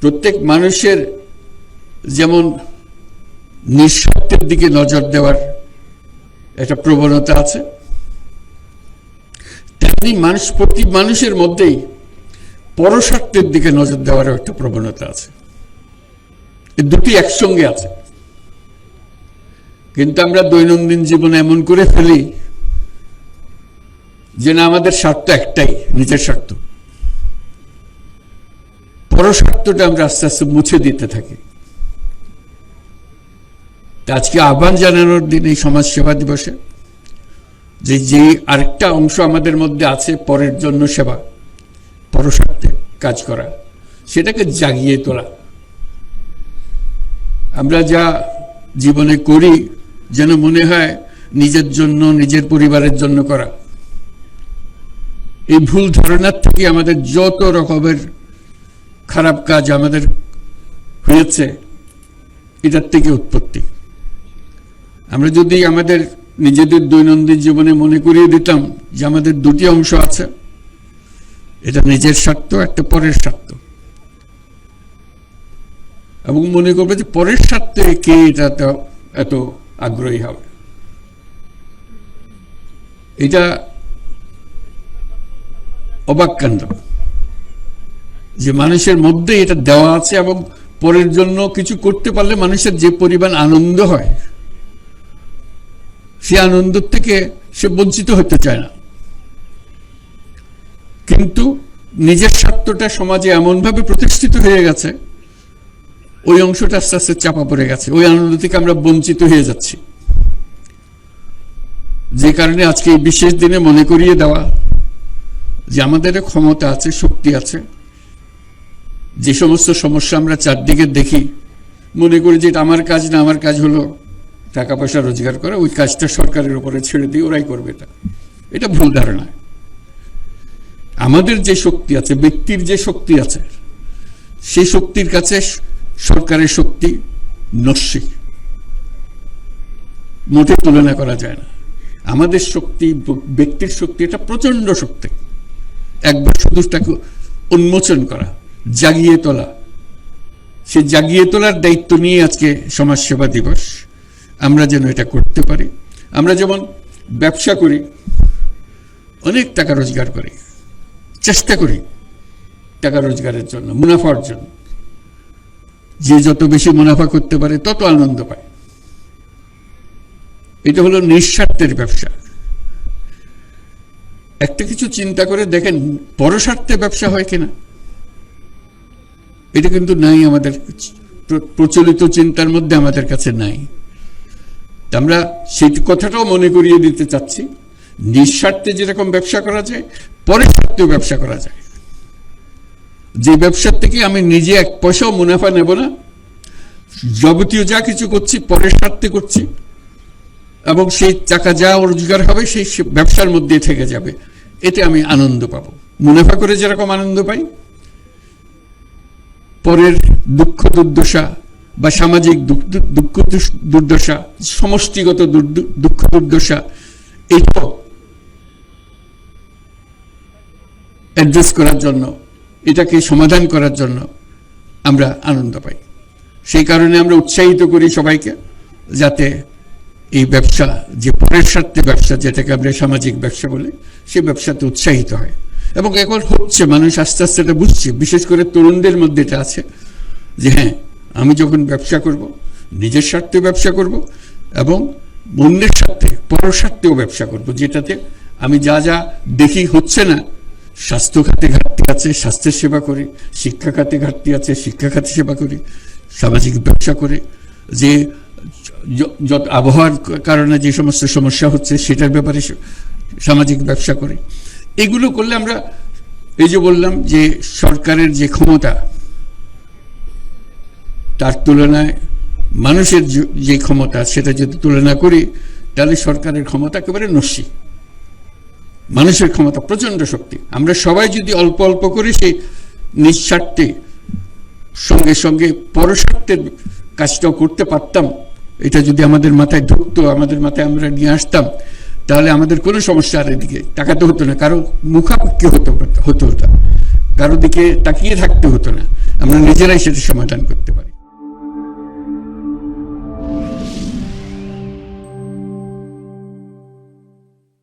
প্রত্যেক মানুষের যেমন নিঃস্বার্থের দিকে নজর দেওয়ার একটা প্রবণতা আছে, তেমনি প্রতি মানুষের মধ্যেই পরস্বার্থের দিকে নজর দেওয়ার একটা প্রবণতা আছে। এই দুটি একসঙ্গে আছে, কিন্তু আমরা দৈনন্দিন জীবনে এমন করে ফেলি যে না, আমাদের স্বার্থ একটাই, নিজের স্বার্থ। পরস্বার্থটা আমরা আস্তে আস্তে মুছে দিতে থাকি। আজকে আহ্বান জানানোর দিন এই সমাজ সেবা দিবসে যে আরেকটা অংশ আমাদের মধ্যে আছে, পরের জন্য সেবা, পরস্বার্থে কাজ করা, সেটাকে জাগিয়ে তোলা। আমরা যা জীবনে করি যেন মনে হয় নিজের জন্য, নিজের পরিবারের জন্য করা। এই ভুল ধারণার থেকে আমাদের যত রকমের খারাপ কাজ আমাদের হয়েছে, এটার থেকে উৎপত্তি। আমরা যদি আমাদের নিজেদের দৈনন্দিন জীবনে মনে করিয়ে দিতাম যে আমাদের দুটি অংশ আছে, এটা নিজের স্বার্থ, একটা পরের স্বার্থ, এবং মনে করবে যে পরের স্বার্থে কে এটা এত আগ্রহী হবে, এটা অবাক কাণ্ড যে মানুষের মধ্যে এটা দেওয়া আছে। এবং পরের জন্য কিছু করতে পারলে মানুষের যে পরিমাণ আনন্দ হয়, সে আনন্দ থেকে সে বঞ্চিত হতে চায় না। কিন্তু নিজের স্বার্থটা সমাজে এমনভাবে প্রতিষ্ঠিত হয়ে গেছে, ওই অংশটা আস্তে আস্তে চাপা পড়ে গেছে, ওই আনন্দ থেকে আমরা বঞ্চিত হয়ে যাচ্ছি। যে কারণে আজকে এই বিশেষ দিনে মনে করিয়ে দেওয়া যে আমাদের ক্ষমতা আছে, শক্তি আছে। যে সমস্ত সমস্যা আমরা চারদিকে দেখি, মনে করি যে এটা আমার কাজ না, আমার কাজ হলো টাকা পয়সা রোজগার করা, ওই কাজটা সরকারের উপরে ছেড়ে দিয়ে ওরাই করবে। এটা ভুল ধারণা। আমাদের যে শক্তি আছে, ব্যক্তির যে শক্তি আছে, সেই শক্তির কাছে সরকারের শক্তি নস্যি, মোটে তুলনা করা যায় না। আমাদের শক্তি, ব্যক্তির শক্তি, এটা প্রচন্ড শক্তি। একবার শুধু তাকে উন্মোচন করা, জাগিয়ে তোলা, সে জাগিয়ে তোলার দায়িত্ব নিয়ে আজকে সমাজ সেবা দিবস। আমরা যেন এটা করতে পারি। আমরা যেমন ব্যবসা করি, অনেক টাকা রোজগার করি, চেষ্টা করি টাকা রোজগারের জন্য, মুনাফা অর্জন। যে যত বেশি মুনাফা করতে পারে তত আনন্দ পায়। এটা হলো নিঃস্বার্থের ব্যবসা। একটা কিছু চিন্তা করে দেখেন, পরস্বার্থে ব্যবসা হয় কিনা। এটা কিন্তু নাই, আমাদের প্রচলিত চিন্তার মধ্যে আমাদের কাছে নাই। আমরা সেই কথাটাও মনে করিয়ে দিতে চাচ্ছি, নিঃস্বার্থে যেরকম ব্যবসা করা যায়, পরের স্বার্থেও ব্যবসা করা যায়। যে ব্যবসার থেকে আমি নিজে এক পয়সাও মুনাফা নেব না, যাবতীয় যা কিছু করছি পরের স্বার্থে করছি, এবং সেই টাকা যা রোজগার হবে সেই ব্যবসার মধ্যে থেকে যাবে, এতে আমি আনন্দ পাবো। মুনাফা করে যেরকম আনন্দ পাই, পরের দুঃখ দুর্দশা বা সামাজিক দুঃখ দুর্দশা, সমষ্টিগত দুঃখ দুর্দশা, এইটাও অ্যাড্রেস করার জন্য, এটাকে সমাধান করার জন্য আমরা আনন্দ পাই। সেই কারণে আমরা উৎসাহিত করি সবাইকে, যাতে এই ব্যবসা, যে পরের স্বার্থে ব্যবসা, যেটাকে আমরা সামাজিক ব্যবসা বলি, সেই ব্যবসাতে উৎসাহিত হয়। এবং এখন হচ্ছে, মানুষ আস্তে আস্তে এটা বুঝছে, বিশেষ করে তরুণদের মধ্যে এটা আছে যে হ্যাঁ, আমি যখন ব্যবসা করব, নিজের স্বার্থে ব্যবসা করব এবং অন্যের স্বার্থে, পরস্বার্থেও ব্যবসা করব, যেটাতে আমি যা যা দেখি হচ্ছে না, স্বাস্থ্য খাতে ঘাটতি আছে, স্বাস্থ্যের সেবা করি, শিক্ষা খাতে ঘাটতি আছে, শিক্ষা খাতে সেবা করি, সামাজিক ব্যবসা করে যে যত আবহাওয়ার কারণে যে সমস্ত সমস্যা হচ্ছে সেটার ব্যাপারে সামাজিক ব্যবসা করি। এগুলো করলে আমরা, এই যে বললাম যে সরকারের যে ক্ষমতা, তার তুলনায় মানুষের যে ক্ষমতা, সেটা যদি তুলনা করি, তাহলে সরকারের ক্ষমতা একেবারে নস্যি, মানুষের ক্ষমতা প্রচন্ড শক্তি। আমরা সবাই যদি অল্প অল্প করে সেই নিঃস্বার্থে সঙ্গে সঙ্গে পরস্বার্থের কাজটাও করতে পারতাম, এটা যদি আমাদের মাথায় ঢুকতো, আমাদের মাথায় আমরা নিয়ে আসতাম, তাহলে আমাদের কোনো সমস্যা আর এদিকে তাকাতে হতো না, কারো মুখাপেক্ষি হতো। কারো দিকে তাকিয়ে থাকতে হতো না, আমরা নিজেরাই সেটা সমাধান করতে পারি।